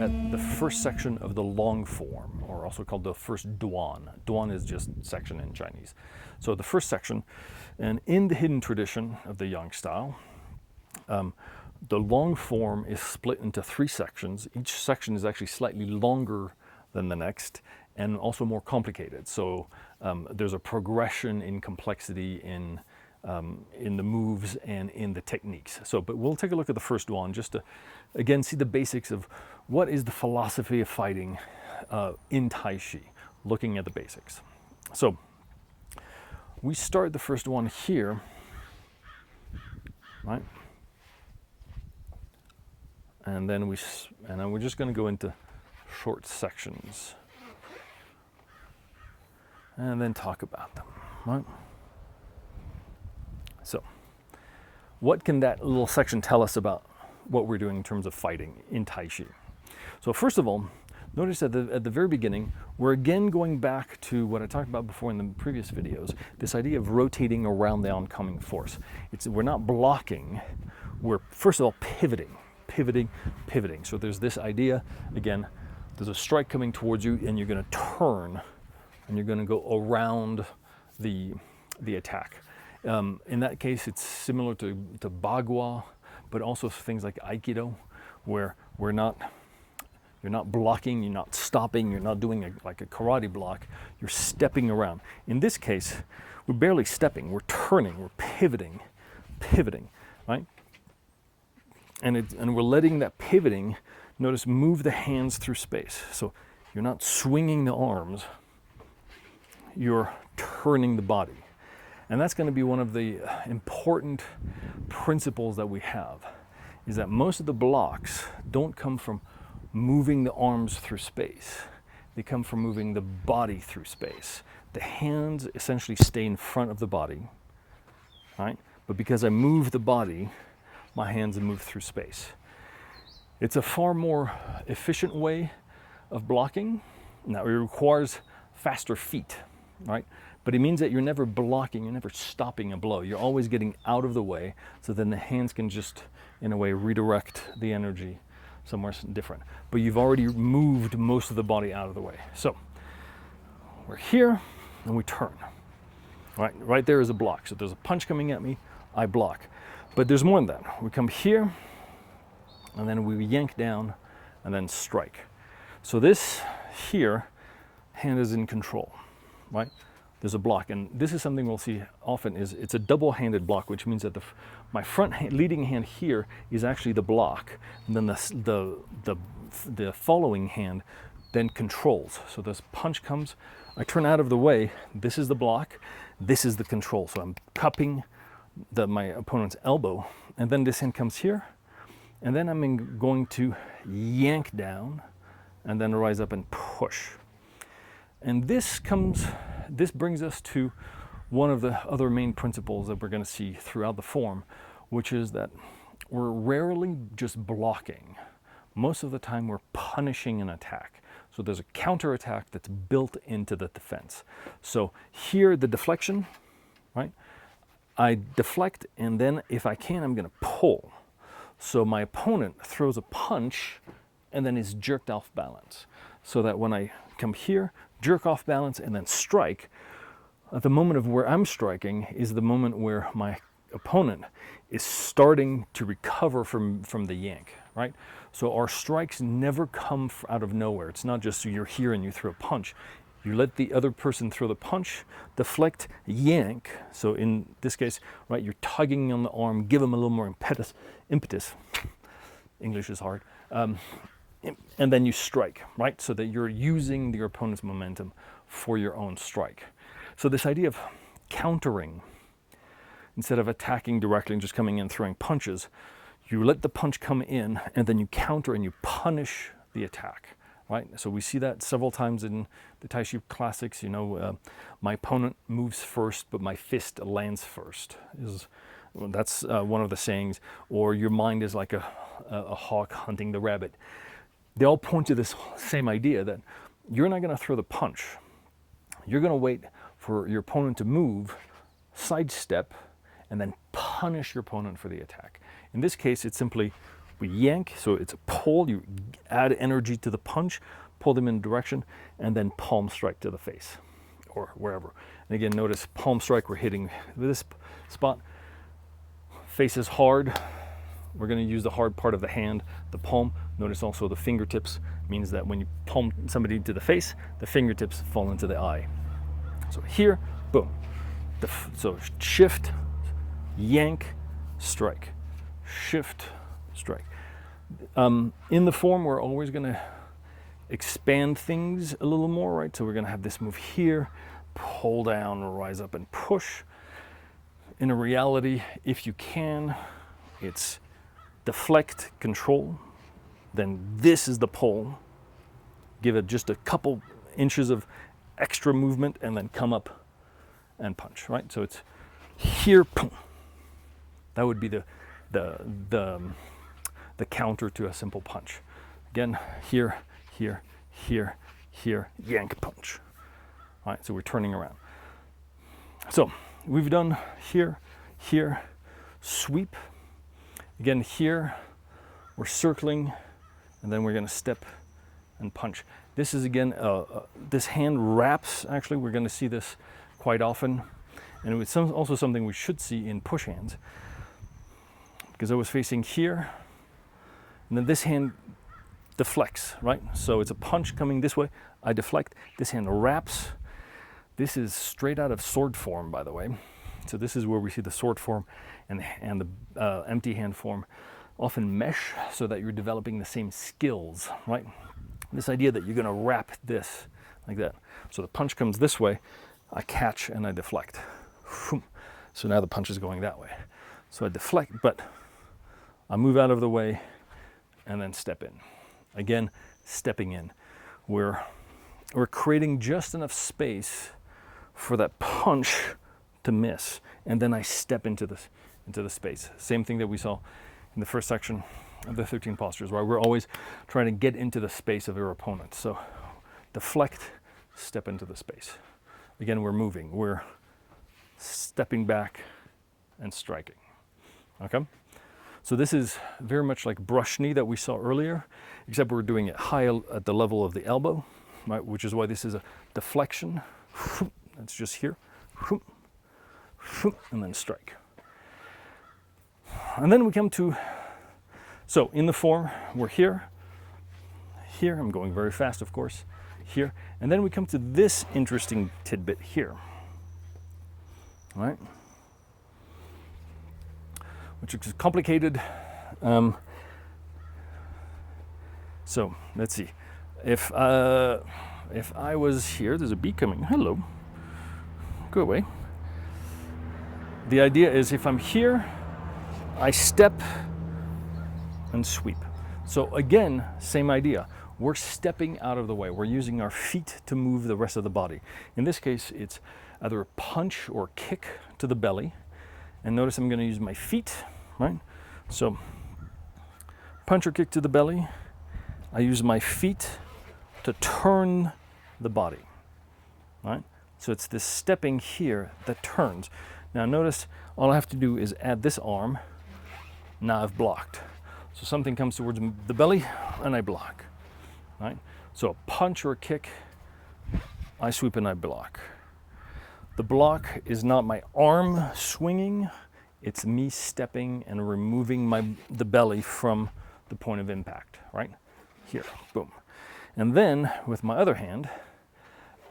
at the first section of the long form, or also called the first duan. Duan is just section in Chinese. So the first section, and in the hidden tradition of the Yang style, the long form is split into 3 sections. Each section is actually slightly longer than the next and also more complicated. So there's a progression in complexity in the moves and in the techniques. So, but we'll take a look at the first one just to, again, see the basics of what is the philosophy of fighting in Tai Chi, looking at the basics. So we start the first one here, right? And then we're just going to go into short sections and then talk about them, right? So what can that little section tell us about what we're doing in terms of fighting in Tai Chi? So first of all, notice at the very beginning, we're again going back to what I talked about before in the previous videos, this idea of rotating around the oncoming force. We're not blocking, we're first of all pivoting. So there's this idea, again, there's a strike coming towards you and you're going to turn and you're going to go around the attack. In that case, it's similar to Bagua, but also things like Aikido, where you're not blocking, you're not stopping, you're not doing like a karate block, you're stepping around. In this case, we're barely stepping, we're turning, we're pivoting, right? And we're letting that pivoting, notice, move the hands through space. So you're not swinging the arms, you're turning the body. And that's going to be one of the important principles that we have, is that most of the blocks don't come from moving the arms through space. They come from moving the body through space. The hands essentially stay in front of the body, right? But because I move the body, my hands move through space. It's a far more efficient way of blocking. Now, it requires faster feet, right? But it means that you're never blocking, you're never stopping a blow. You're always getting out of the way, so then the hands can just, in a way, redirect the energy somewhere different. But you've already moved most of the body out of the way. So we're here and we turn. Right there is a block. So there's a punch coming at me, I block. But there's more than that. We come here and then we yank down and then strike. So this here, hand is in control, right? There's a block, and this is something we'll see often, is it's a double-handed block, which means that my front leading hand here is actually the block, and then the following hand then controls. So this punch comes, I turn out of the way, this is the block, this is the control. So I'm cupping my opponent's elbow, and then this hand comes here, and then I'm going to yank down and then rise up and push. And this brings us to one of the other main principles that we're going to see throughout the form, which is that we're rarely just blocking. Most of the time we're punishing an attack. So there's a counterattack that's built into the defense. So here, the deflection, right? I deflect, and then if I can, I'm going to pull. So my opponent throws a punch and then is jerked off balance. So that when I come here, jerk off balance, and then strike, at the moment of where I'm striking is the moment where my opponent is starting to recover from the yank, right? So our strikes never come out of nowhere. It's not just you're here and you throw a punch. You let the other person throw the punch, deflect, yank. So in this case, right, you're tugging on the arm, give them a little more impetus. English is hard. And then you strike, right? So that you're using your opponent's momentum for your own strike. So this idea of countering, instead of attacking directly and just coming in and throwing punches, you let the punch come in and then you counter and you punish the attack, right? So we see that several times in the Tai Chi classics. You know, my opponent moves first, but my fist lands first. That's one of the sayings. Or your mind is like a hawk hunting the rabbit. They all point to this same idea that you're not going to throw the punch. You're going to wait for your opponent to move, sidestep, and then punish your opponent for the attack. In this case, it's simply we yank, so it's a pull, you add energy to the punch, pull them in a direction, and then palm strike to the face or wherever. And again, notice palm strike, we're hitting this spot. Face is hard. We're going to use the hard part of the hand, the palm. Notice also the fingertips means that when you palm somebody into the face, the fingertips fall into the eye. So here, boom. So shift, yank, strike. Shift, strike. In the form, we're always going to expand things a little more, right? So we're going to have this move here, pull down, rise up and push. In a reality, if you can, it's deflect, control, then this is the pull. Give it just a couple inches of extra movement and then come up and punch, right? So it's here, boom. That would be the counter to a simple punch. Again, here, here, here, here, yank, punch. All right, so we're turning around. So we've done here, here, sweep. Again, here, we're circling, and then we're going to step and punch. This is, again, this hand wraps, actually. We're going to see this quite often. And it's also something we should see in push hands. Because I was facing here, and then this hand deflects, right? So it's a punch coming this way. I deflect. This hand wraps. This is straight out of sword form, by the way. So this is where we see the sword form and the empty hand form often mesh so that you're developing the same skills, right? This idea that you're going to wrap this like that. So the punch comes this way, I catch and I deflect. So now the punch is going that way. So I deflect, but I move out of the way and then step in. Again, stepping in. We're creating just enough space for that punch to miss, and then I step into the space. Same thing that we saw in the first section of the 13 postures, right? We're always trying to get into the space of your opponent. So deflect, step into the space. Again, we're moving. We're stepping back and striking. Okay? So this is very much like brush knee that we saw earlier, except we're doing it high at the level of the elbow, right? Which is why this is a deflection. That's just here. And then strike. And then we come to, so in the form, we're here, here, I'm going very fast, of course, here, and then we come to this interesting tidbit here, right? Which is complicated. So let's see. If I was here, there's a bee coming. Hello. Go away. The idea is if I'm here, I step and sweep. So again, same idea. We're stepping out of the way. We're using our feet to move the rest of the body. In this case, it's either a punch or kick to the belly. And notice I'm going to use my feet, right? So punch or kick to the belly. I use my feet to turn the body, right? So it's this stepping here that turns. Now notice all I have to do is add this arm. Now I've blocked. So something comes towards the belly and I block, right? So a punch or a kick, I sweep and I block. The block is not my arm swinging, it's me stepping and removing the belly from the point of impact, right? Here, boom. And then with my other hand,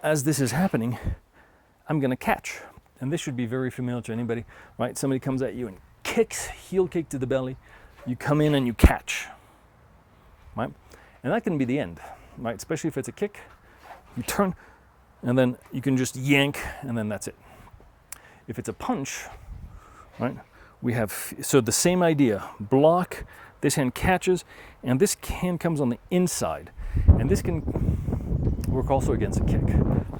as this is happening, I'm gonna catch. And this should be very familiar to anybody, right? Somebody comes at you and kicks, heel kick to the belly. You come in and you catch, right? And that can be the end, right? Especially if it's a kick. You turn, and then you can just yank, and then that's it. If it's a punch, right? We have, so the same idea, block, this hand catches, and this hand comes on the inside. And this can work also against a kick,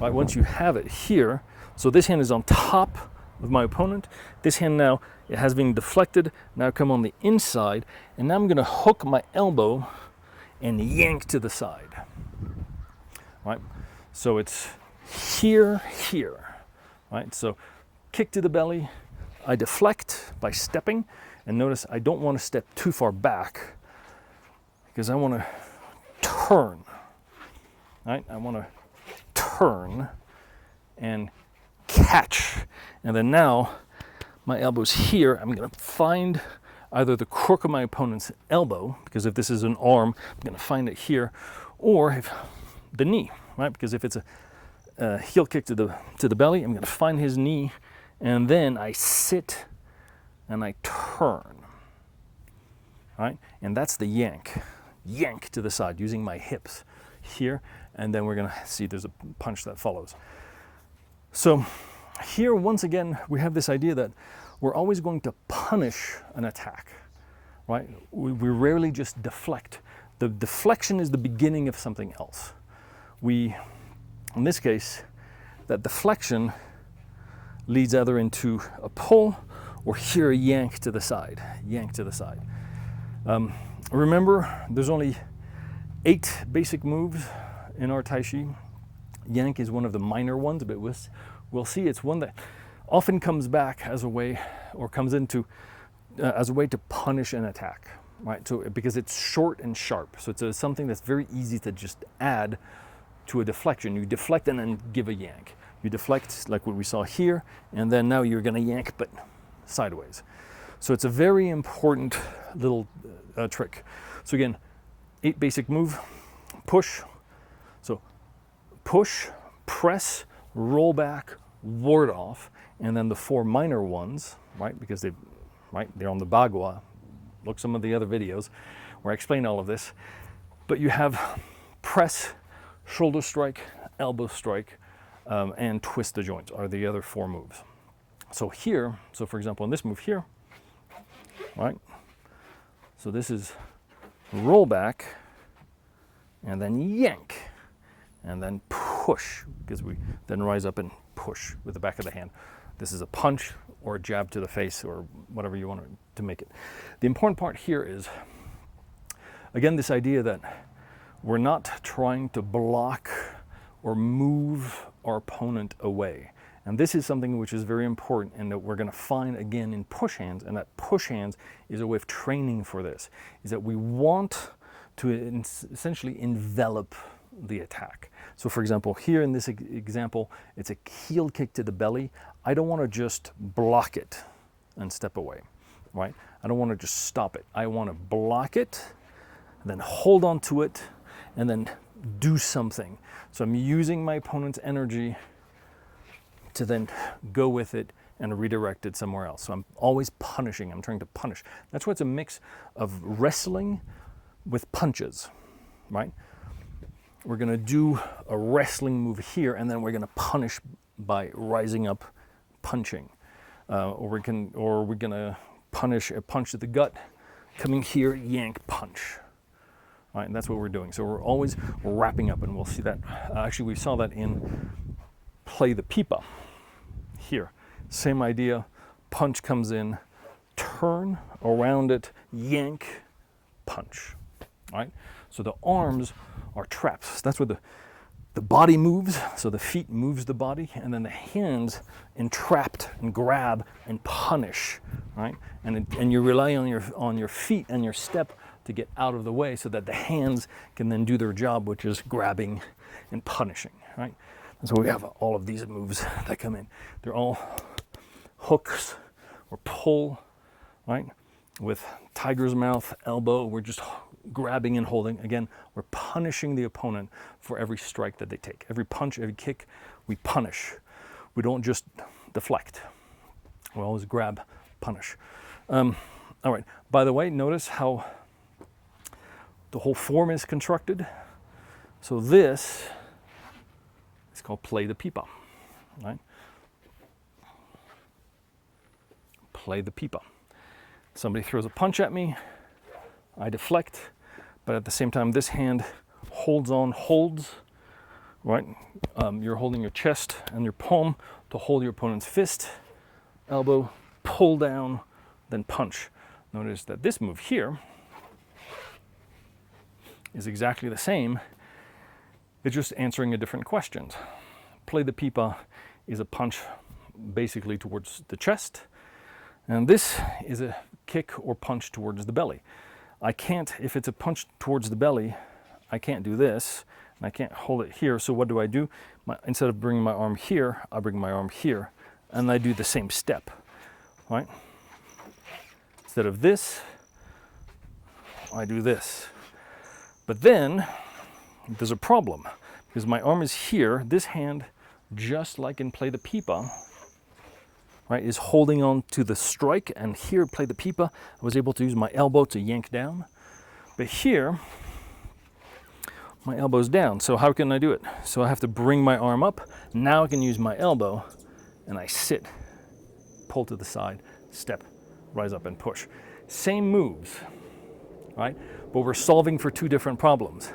right? Once you have it here, so this hand is on top of my opponent. This hand now, it has been deflected, now come on the inside, and now I'm gonna hook my elbow and yank to the side, right? So it's here, here, right? So kick to the belly, I deflect by stepping, and notice I don't want to step too far back. because I want to turn, right? I want to turn and catch. And then now my elbow's here. I'm going to find either the crook of my opponent's elbow, because if this is an arm, I'm going to find it here, or if the knee, right? Because if it's a heel kick to the belly, I'm going to find his knee, and then I sit and I turn, right? And that's the yank to the side using my hips here, and then we're going to see there's a punch that follows. So here, once again, we have this idea that we're always going to punish an attack, right? We rarely just deflect. The deflection is the beginning of something else. In this case, that deflection leads either into a pull or here a yank to the side, remember, there's only 8 basic moves in our Tai Chi. Yank is one of the minor ones, but we'll see it's one that often comes back as a way, or comes into as a way to punish an attack, right? So because it's short and sharp, so it's something that's very easy to just add to a deflection. You deflect and then give a yank. You deflect like what we saw here, and then now you're going to yank, but sideways. So it's a very important little trick. So again, 8 basic move: push. So push, press, roll back, ward off, and then the 4 minor ones, right? Because they're on the Bagua. Look some of the other videos where I explain all of this. But you have press, shoulder strike, elbow strike, and twist the joints are the other 4 moves. So here, so for example, in this move here, right? So this is roll back, and then yank, and then push, because we then rise up and push with the back of the hand. This is a punch or a jab to the face or whatever you want to make it. The important part here is, again, this idea that we're not trying to block or move our opponent away. And this is something which is very important and that we're going to find again in push hands, and that push hands is a way of training for this, is that we want to essentially envelop the attack. So for example, here in this example, it's a heel kick to the belly. I don't want to just block it and step away, right? I don't want to just stop it. I want to block it, then hold on to it, and then do something. So I'm using my opponent's energy to then go with it and redirect it somewhere else. So I'm always punishing. I'm trying to punish. That's why it's a mix of wrestling with punches, right? We're going to do a wrestling move here, and then we're going to punish by rising up, punching, or we're going to punish a punch to the gut, coming here, yank, punch. Right, and that's what we're doing. So we're always wrapping up, and we'll see that. Actually, we saw that in play the pipa. Here, same idea. Punch comes in, turn around it, yank, punch. Right. So the arms are traps. That's where the body moves. So the feet moves the body, and then the hands entrapped and grab and punish. Right. And you rely on your feet and your step to get out of the way so that the hands can then do their job, which is grabbing and punishing, right? And so we have all of these moves that come in. They're all hooks or pull, right? With tiger's mouth, elbow, we're just grabbing and holding. Again, we're punishing the opponent for every strike that they take. Every punch, every kick, we punish. We don't just deflect. We always grab, punish. All right, by the way, notice how the whole form is constructed. So this is called play the pipa, right? Play the pipa. Somebody throws a punch at me, I deflect, but at the same time, this hand holds, right? You're holding your chest and your palm to hold your opponent's fist, elbow, pull down, then punch. Notice that this move here is exactly the same. It's just answering a different question. Play the pipa is a punch basically towards the chest, and this is a kick or punch towards the belly. I can't, if it's a punch towards the belly, I can't do this, and I can't hold it here. So what do? Instead of bringing my arm here, I bring my arm here, and I do the same step, right? Instead of this, I do this. But then there's a problem, because my arm is here, this hand, just like in Play the Pipa, right, is holding on to the strike, and here, Play the Pipa, I was able to use my elbow to yank down. But here, my elbow's down, so how can I do it? So I have to bring my arm up. Now I can use my elbow, and I sit, pull to the side, step, rise up and push. Same moves, right? But we're solving for two different problems.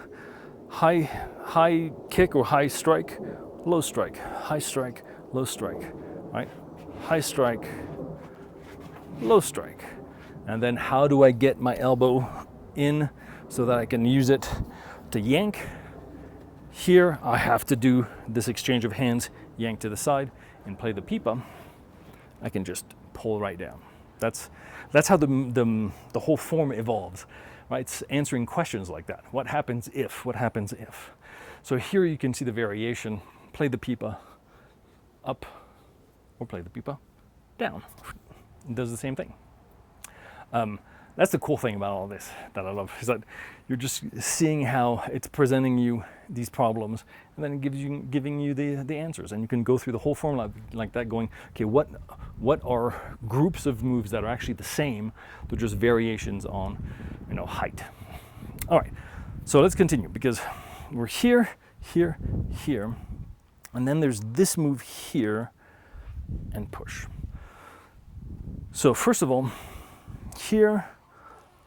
High kick or high strike, low strike, high strike, low strike, right? High strike, low strike. And then how do I get my elbow in so that I can use it to yank? Here I have to do this exchange of hands, yank to the side, and Play the Pipa. I can just pull right down. That's how the whole form evolves, right? It's answering questions like that. What happens if? What happens if? So here you can see the variation. Play the Pipa, up, or Play the Pipa, down. It does the same thing. That's the cool thing about all this that I love, is that you're just seeing how it's presenting you these problems, and then giving you the answers. And you can go through the whole formula like that, going, okay, what are groups of moves that are actually the same? They're just variations on, height. All right, so let's continue, because we're here, here, here, and then there's this move here, and push. So first of all, here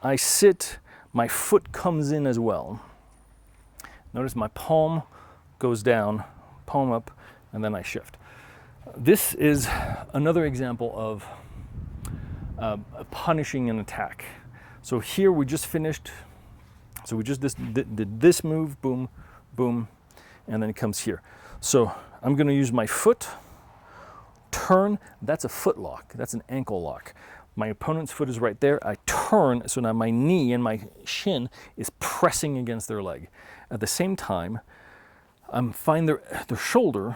I sit, my foot comes in as well. Notice my palm goes down, palm up, and then I shift. This is another example of punishing an attack. So here we just finished, so we just did this move, boom, boom, and then it comes here. So I'm going to use my foot, turn, that's a foot lock, that's an ankle lock. My opponent's foot is right there, I turn, so now my knee and my shin is pressing against their leg. At the same time, I find their shoulder,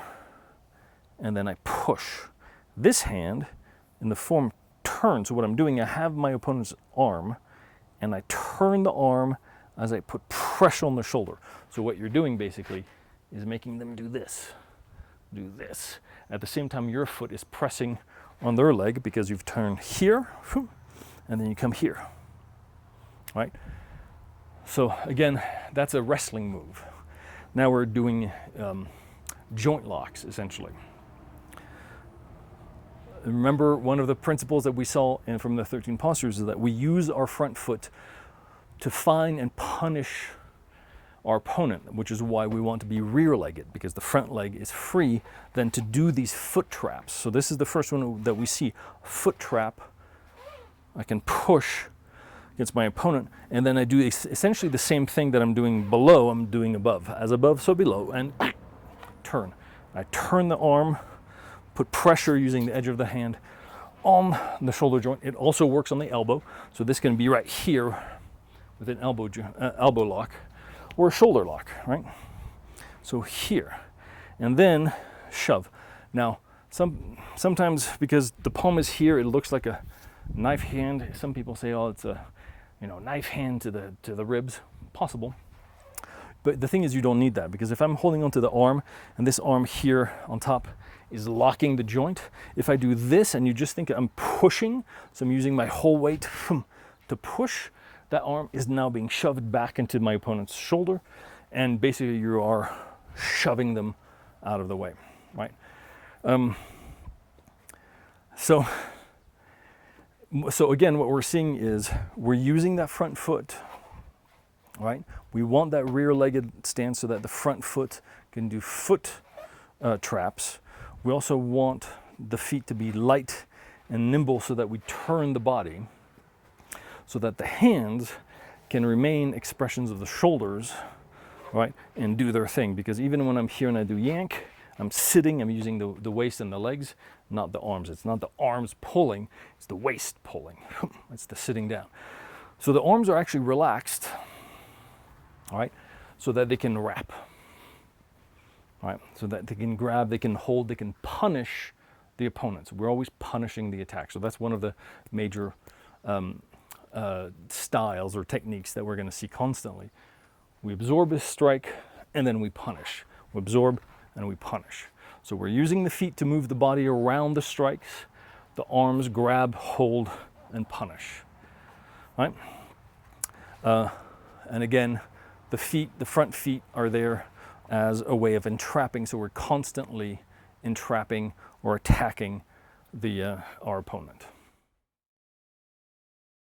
and then I push. This hand, in the form turn, so what I'm doing, I have my opponent's arm, and I turn the arm as I put pressure on the shoulder. So what you're doing basically is making them do this. At the same time, your foot is pressing on their leg because you've turned here, and then you come here, right? So again, that's a wrestling move. Now we're doing joint locks, essentially. Remember, one of the principles that we saw from the 13 postures is that we use our front foot to find and punish our opponent, which is why we want to be rear-legged, because the front leg is free then to do these foot traps. So this is the first one that we see, foot trap. I can push against my opponent, and then I do essentially the same thing that I'm doing below, I'm doing above. As above, so below, and turn. I turn the arm, put pressure using the edge of the hand on the shoulder joint. It also works on the elbow, so this can be right here with an elbow lock, or a shoulder lock, right? So here, and then shove. Now, sometimes because the palm is here, it looks like a knife hand. Some people say, oh, it's a knife hand to the ribs. Possible. But the thing is, you don't need that, because if I'm holding onto the arm, and this arm here on top is locking the joint, if I do this and you just think I'm pushing, so I'm using my whole weight to push, that arm is now being shoved back into my opponent's shoulder, and basically you are shoving them out of the way, right? So again, what we're seeing is we're using that front foot, right? We want that rear-legged stance so that the front foot can do foot traps. We also want the feet to be light and nimble so that we turn the body, so that the hands can remain expressions of the shoulders, right, and do their thing. Because even when I'm here and I do yank, I'm sitting, I'm using the waist and the legs, not the arms. It's not the arms pulling, it's the waist pulling. It's the sitting down. So the arms are actually relaxed, all right, so that they can wrap, all right, so that they can grab, they can hold, they can punish the opponents. We're always punishing the attack. So that's one of the major styles or techniques that we're going to see constantly. We absorb a strike and then we punish. We absorb and we punish. So we're using the feet to move the body around the strikes. The arms grab, hold, and punish. Right? And again, the feet, the front feet are there as a way of entrapping. So we're constantly entrapping or attacking our opponent.